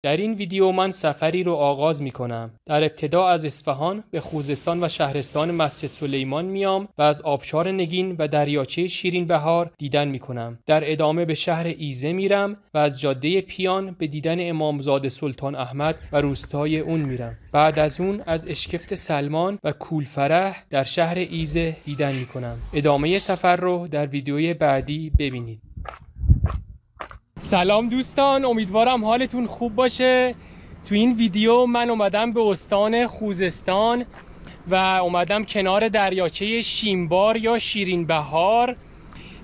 در این ویدیو من سفری رو آغاز می کنم. در ابتدا از اصفهان به خوزستان و شهرستان مسجد سلیمان میام و از آبشار نگین و دریاچه شیرین بهار دیدن می کنم. در ادامه به شهر ایزه میرم و از جاده پیان به دیدن امامزاده سلطان احمد و روستای اون میرم. بعد از اون از اشکفت سلمان و کولفرح در شهر ایزه دیدن می کنم. ادامه سفر رو در ویدیوی بعدی ببینید. سلام دوستان، امیدوارم حالتون خوب باشه. تو این ویدیو من اومدم به استان خوزستان و اومدم کنار دریاچه شیمبار یا شیرین بهار.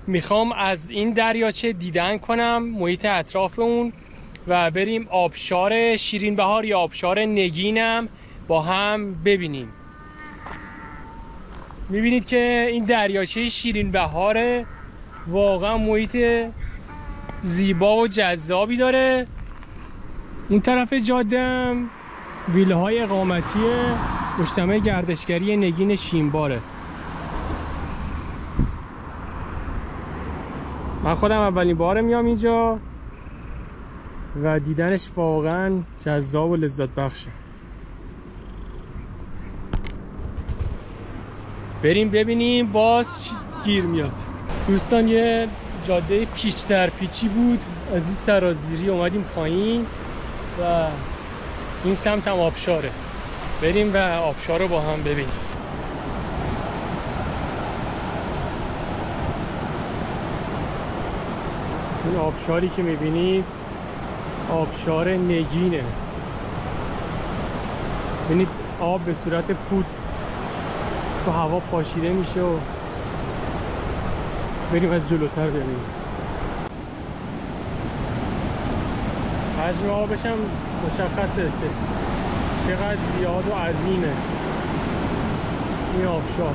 میخوام از این دریاچه دیدن کنم، محیط اطراف اون، و بریم آبشار شیرین بهار یا آبشار نگینم با هم ببینیم. میبینید که این دریاچه شیرین بهار واقعا محیط زیبا و جذابی داره. اون طرف جاده‌ام ویلاهای اقامتی مجتمع گردشگری نگین شیمباره. من خودم اولین بار میام اینجا و دیدنش واقعا جذاب و لذت بخشه. بریم ببینیم باز چی گیر میاد. دوستان یه جاده پیچ در پیچی بود، از این سرازیری اومدیم پایین و این سمت هم آبشاره. بریم و آبشار رو با هم ببینیم. این آبشاری که میبینید آبشار نگینه. ببینید آب به صورت پود تو هوا پاشیده میشه و بریم از جلوتر ببینیم. حجم آبش هم مشخصه که چقدر زیاد و عظیمه این آبشار.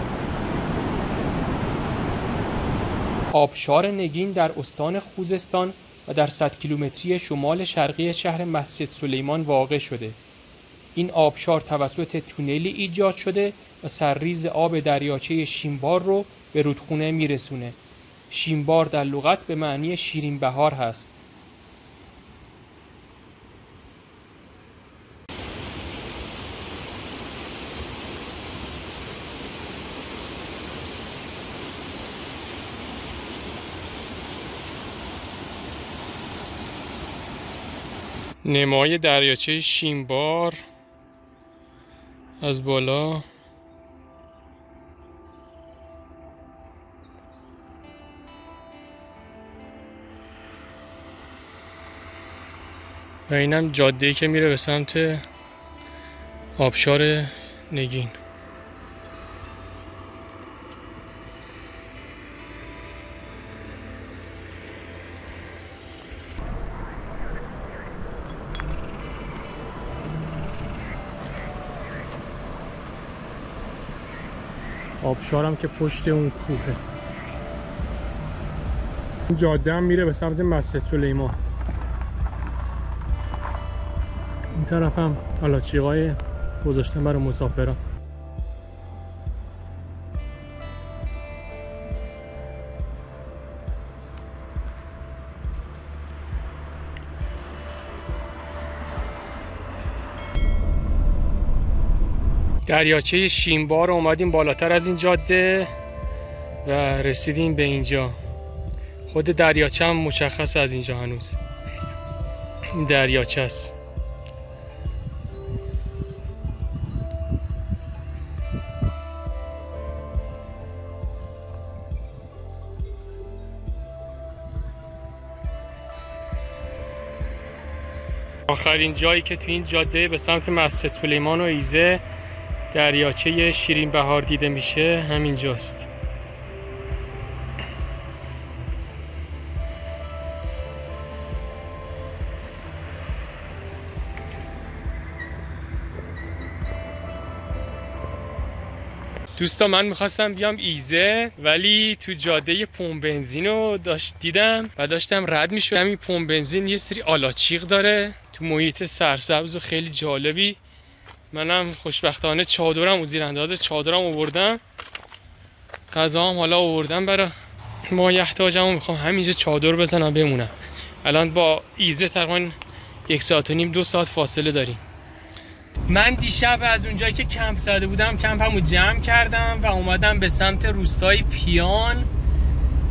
آبشار نگین در استان خوزستان و در 100 کیلومتری شمال شرقی شهر مسجد سلیمان واقع شده. این آبشار توسط تونلی ایجاد شده و سرریز آب دریاچه شیمبار رو به رودخونه میرسونه. شیمبار در لغت به معنی شیرین بهار هست. نمای دریاچه شیمبار از بالا و اینم جاده‌ای که میره به سمت آبشار نگین. آبشارم که پشت اون کوهه. این جاده هم میره به سمت مسجد سلیمان. این طرف هم آلاچیقای گذاشتن برای مسافران. دریاچه شیمبار رو اومدیم بالاتر از این جاده و رسیدیم به اینجا. خود دریاچه هم مشخص از اینجا هنوز. این دریاچه است. آخرین جایی که تو این جاده به سمت مسجد سلیمان و ایزه دریاچه شیرین بهار دیده میشه همینجاست. دوستا من میخواستم بیام ایزه ولی تو جاده پمپ بنزین رو دیدم و داشتم رد میشدم. این پمپ بنزین یه سری آلاچیق داره تو محیط سرسبز و خیلی جالبی. منم خوشبختانه چادرم و زیرانداز چادرم آوردم، غذام حالا آوردم برای مایحتاجم و میخوام همینجا چادر بزنم بمونم. الان با ایزه تقریبا 1 ساعت و نیم 2 ساعت فاصله داریم. من دیشب از اونجایی که کمپ زده بودم کمپمو جمع کردم و اومدم به سمت روستای پیان.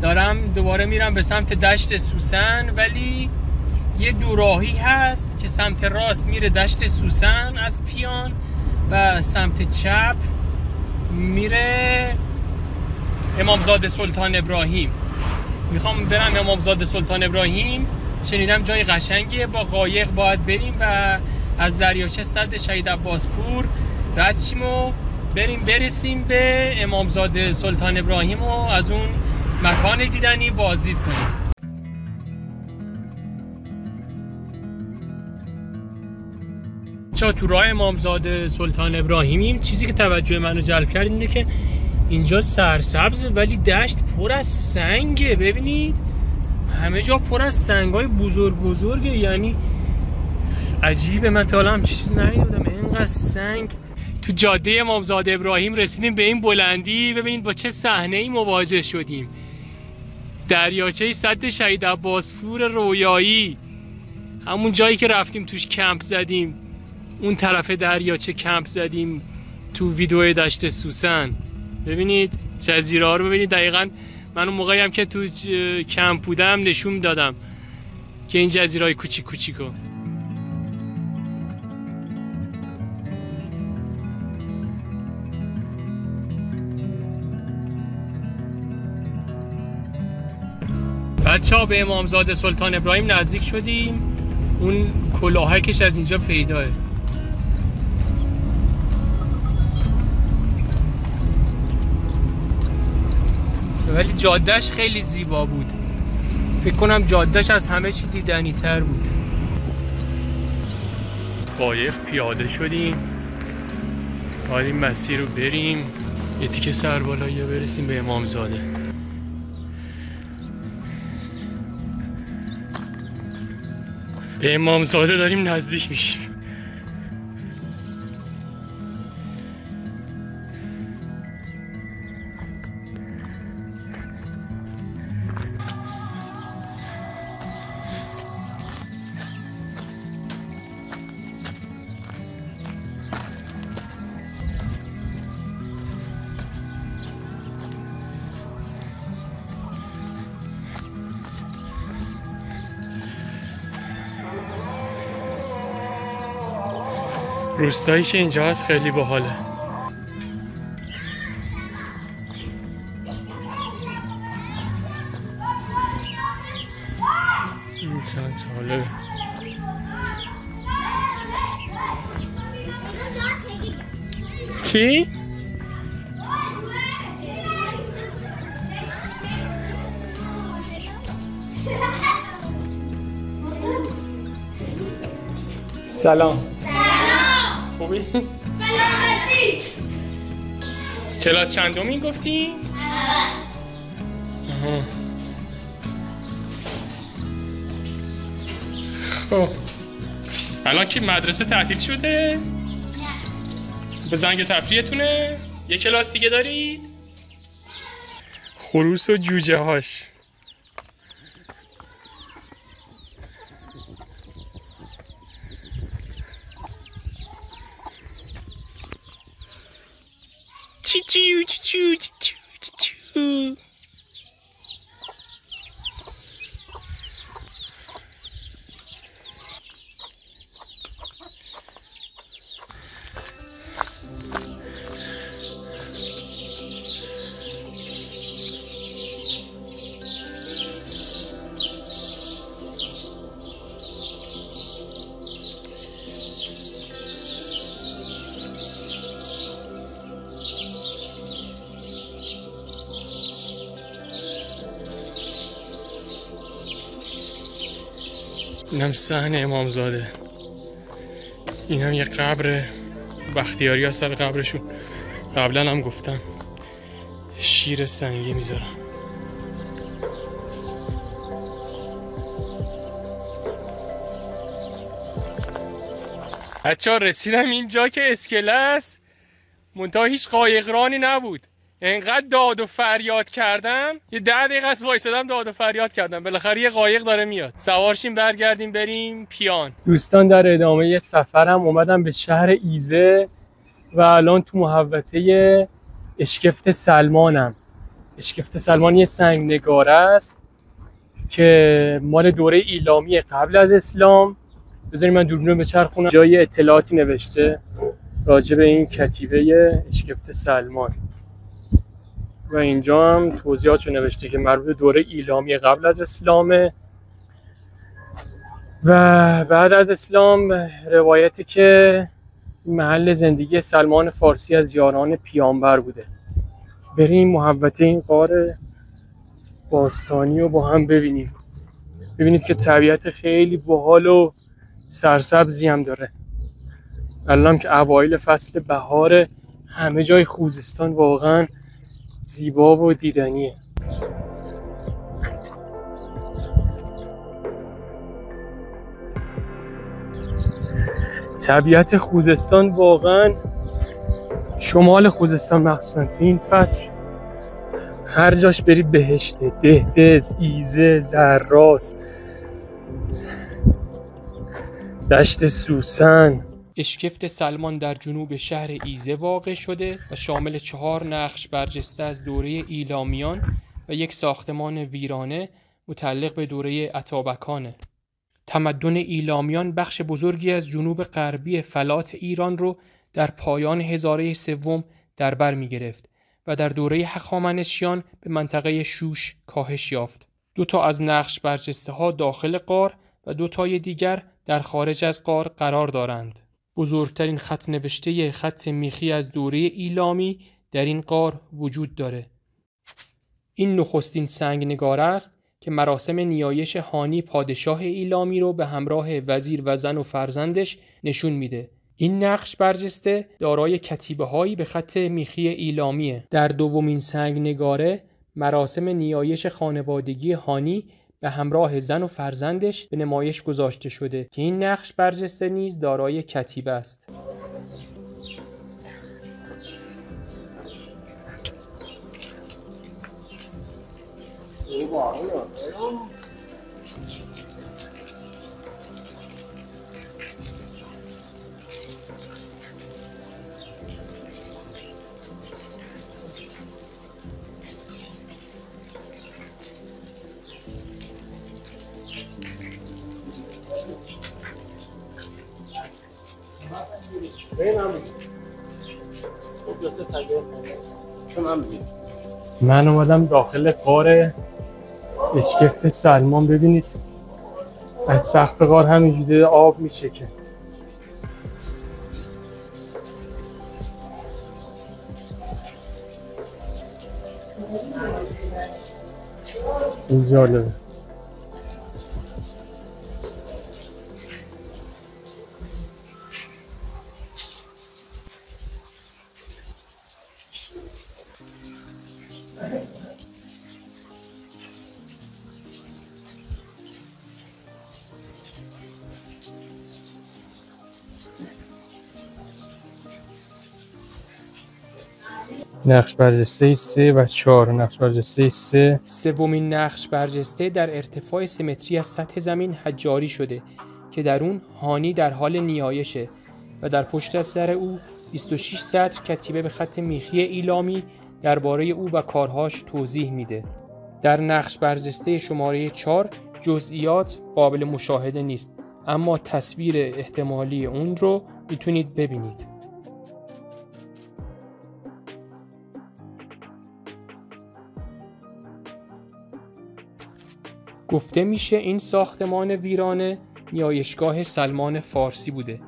دارم دوباره میرم به سمت دشت سوسن، ولی یه دوراهی هست که سمت راست میره دشت سوسن از پیان و سمت چپ میره امامزاده سلطان ابراهیم. میخوام برم امامزاده سلطان ابراهیم، شنیدم جای قشنگیه، با قایق باید بریم و از دریاچه سد شهید عباسپور رد شیم و برسیم به امامزاده سلطان ابراهیم و از اون مکان دیدنی بازدید کنیم. تو راه امامزاده سلطان ابراهیمیم. چیزی که توجه منو جلب کرد اینه که اینجا سرسبزه ولی دشت پر از سنگه. ببینید همه جا پر از سنگای بزرگه، یعنی عجیبه. من تا حالا همچین چیز ندیدم، اینقدر سنگ. تو جاده امامزاده ابراهیم رسیدیم به این بلندی. ببینید با چه صحنه‌ای مواجه شدیم. دریاچه سد شهید عباسپور رویایی، همون جایی که رفتیم توش کمپ زدیم، اون طرف دریاچه کمپ زدیم تو ویدیو دشت سوسن. ببینید جزیره ها رو ببینید. دقیقاً من اون موقعی هم که تو کمپ بودم نشون دادم که این جزیره های کوچیکو. بچه‌ها به امامزاده سلطان ابراهیم نزدیک شدیم. اون کلاهکش از اینجا پیداه. ولی جادهش خیلی زیبا بود. فکر کنم جادهش از همه چی دیدنی تر بود. قایق پیاده شدیم، باید این مسیر رو بریم یه تیکه سر بالایی برسیم به امامزاده. به امامزاده داریم نزدیک میشیم. روستایی که اینجا هست خیلی باحاله. این چند جالبه. چی؟ سلام. خوبی؟ کلاس چندمی گفتی؟ خب الان که مدرسه تعطیل شده؟ به زنگ تفریحتونه؟ یه کلاس دیگه دارید؟ خروس و جوجه هاش. اینم صحن امامزاده. اینم یه قبر بختیاری ها سر قبرشون. قبلا هم گفتم شیر سنگی میذارم. بچه ها رسیدم اینجا که اسکله است، منتها هیچ قایقرانی نبود. انقدر داد و فریاد کردم، یه 10 دقیقه است وایسادم داد و فریاد کردم. بالاخره یه قایق داره میاد. سوارشیم برگردیم بریم پیان. دوستان در ادامه سفرم اومدم به شهر ایزه و الان تو محوطه اشکفت سلمانم. اشکفت سلمان یه سنگ نگاره است که مال دوره ایلامی قبل از اسلام. بذارید من دوربین رو بچرخونم. جای اطلاعاتی نوشته راجع به این کتیبه اشکفت سلمان و اینجا هم توضیحاتشو نوشته که مربوط به دوره ایلامی قبل از اسلامه و بعد از اسلام روایتی که محل زندگی سلمان فارسی از یاران پیامبر بوده. بریم محوطه این غار باستانی رو با هم ببینیم. ببینید که طبیعت خیلی باحال و سرسبزی هم داره. الان که اوایل فصل بهار، همه جای خوزستان واقعا زیبا و دیدنیه. طبیعت خوزستان واقعا، شمال خوزستان مخصوصا تو این فصل هر جاش برید بهشته. دهدز، ایزه، زراس، دشت سوسن. اشکفت سلمان در جنوب شهر ایزه واقع شده و شامل 4 نقش برجسته از دوره ایلامیان و یک ساختمان ویرانه متعلق به دوره اتابکانه. تمدن ایلامیان بخش بزرگی از جنوب غربی فلات ایران رو در پایان هزاره سوم در بر می گرفت و در دوره هخامنشیان به منطقه شوش کاهش یافت. 2 از نقش برجسته ها داخل غار و 2 دیگر در خارج از غار قرار دارند. بزرگترین خط نوشته خط میخی از دوره ایلامی در این غار وجود داره. این نخستین سنگ نگاره است که مراسم نیایش هانی پادشاه ایلامی رو به همراه وزیر و زن و فرزندش نشون میده. این نقش برجسته دارای کتیبه هایی به خط میخی ایلامیه. در دومین سنگ نگاره مراسم نیایش خانوادگی هانی به همراه زن و فرزندش به نمایش گذاشته شده که این نقش برجسته نیز دارای کتیبه است. من اومدم داخل غار اشکفت سلمان. ببینید از سقف غار همینجوری آب میشه که این جالبه. نقش برجسته 3 و 4. نقش برجسته 3 سومین نقش برجسته در ارتفاع سمتری از سطح زمین حجاری شده که در اون هانی در حال نیایشه و در پشت سر او 26 سطر کتیبه به خط میخی ایلامی درباره او و کارهاش توضیح میده. در نقش برجسته شماره 4 جزئیات قابل مشاهده نیست، اما تصویر احتمالی اون رو میتونید ببینید. گفته میشه این ساختمان ویرانه نیایشگاه سلمان فارسی بوده،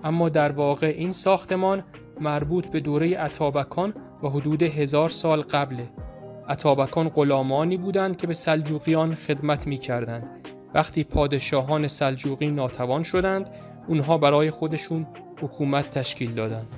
اما در واقع این ساختمان مربوط به دوره اتابکان و حدود 1000 سال قبله. اتابکان غلامانی بودند که به سلجوقیان خدمت می‌کردند. وقتی پادشاهان سلجوقی ناتوان شدند، اونها برای خودشون حکومت تشکیل دادند.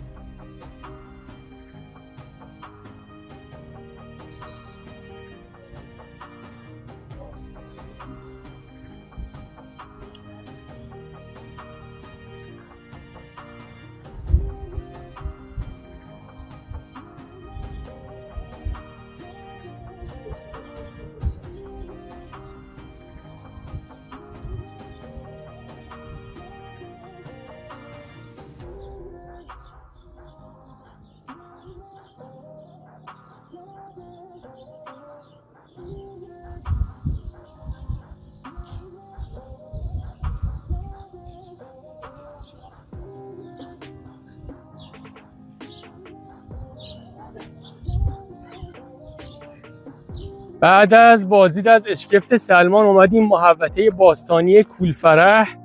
بعد از بازدید از اشکفت سلمان اومدیم محوطه باستانی کولفرح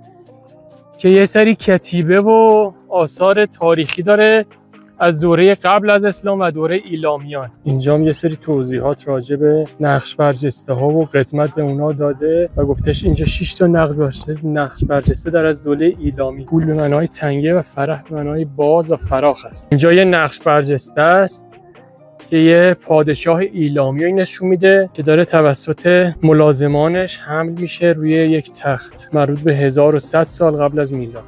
که یه سری کتیبه و آثار تاریخی داره از دوره قبل از اسلام و دوره ایلامیان. اینجا هم یه سری توضیحات راجع به نقش برجسته ها و قدمت اونا داده و گفتش اینجا 6 تا نقش برجسته در از دوره ایلامی. کول به معنای تنگه و فرح به معنای باز و فراخ است. اینجا یه نقش برجسته است که یه پادشاه ایلامی نشون میده که داره توسط ملازمانش حمل میشه روی یک تخت مربوط به 1100 سال قبل از میلاد.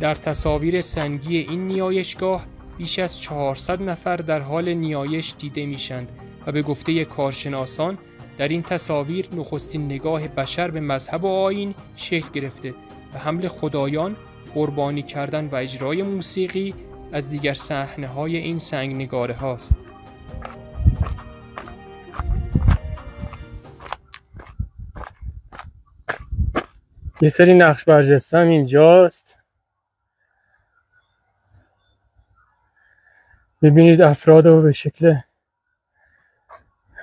در تصاویر سنگی این نیایشگاه بیش از 400 نفر در حال نیایش دیده میشند و به گفته کارشناسان در این تصاویر نخستین نگاه بشر به مذهب و آیین شکل گرفته و حمل خدایان، قربانی کردن و اجرای موسیقی از دیگر صحنه‌های این سنگنگاره هاست. یه سری نقش برجسته هم اینجاست. ببینید افراد رو به شکل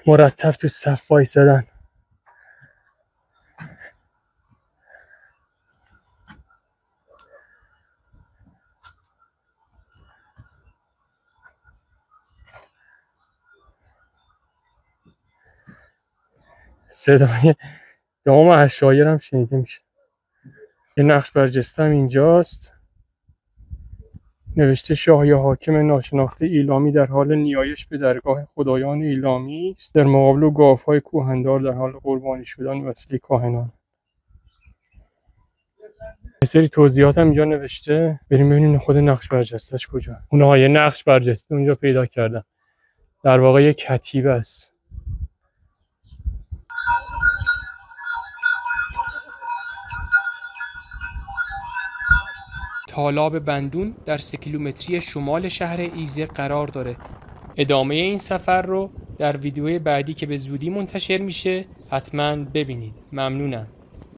مرتب تو صف وایسادن. صدای دام عشایر هم شنیده میشه. یه نقش برجسته هم اینجاست. نوشته شاه یا حاکم ناشناخته ایلامی در حال نیایش به درگاه خدایان ایلامی است. در مقابل گاوهای کوهندار در حال قربانی شدن وسیله کاهنان. یه سری توضیحات هم اینجا نوشته. بریم ببینیم خود نقش برجسته‌اش کجا. اونها یه نقش برجسته اونجا پیدا کردن. در واقع یه کتیبه است. تالاب بندون در 3 کیلومتری شمال شهر ایزه قرار داره. ادامه این سفر رو در ویدیوی بعدی که به زودی منتشر میشه حتما ببینید. ممنونم.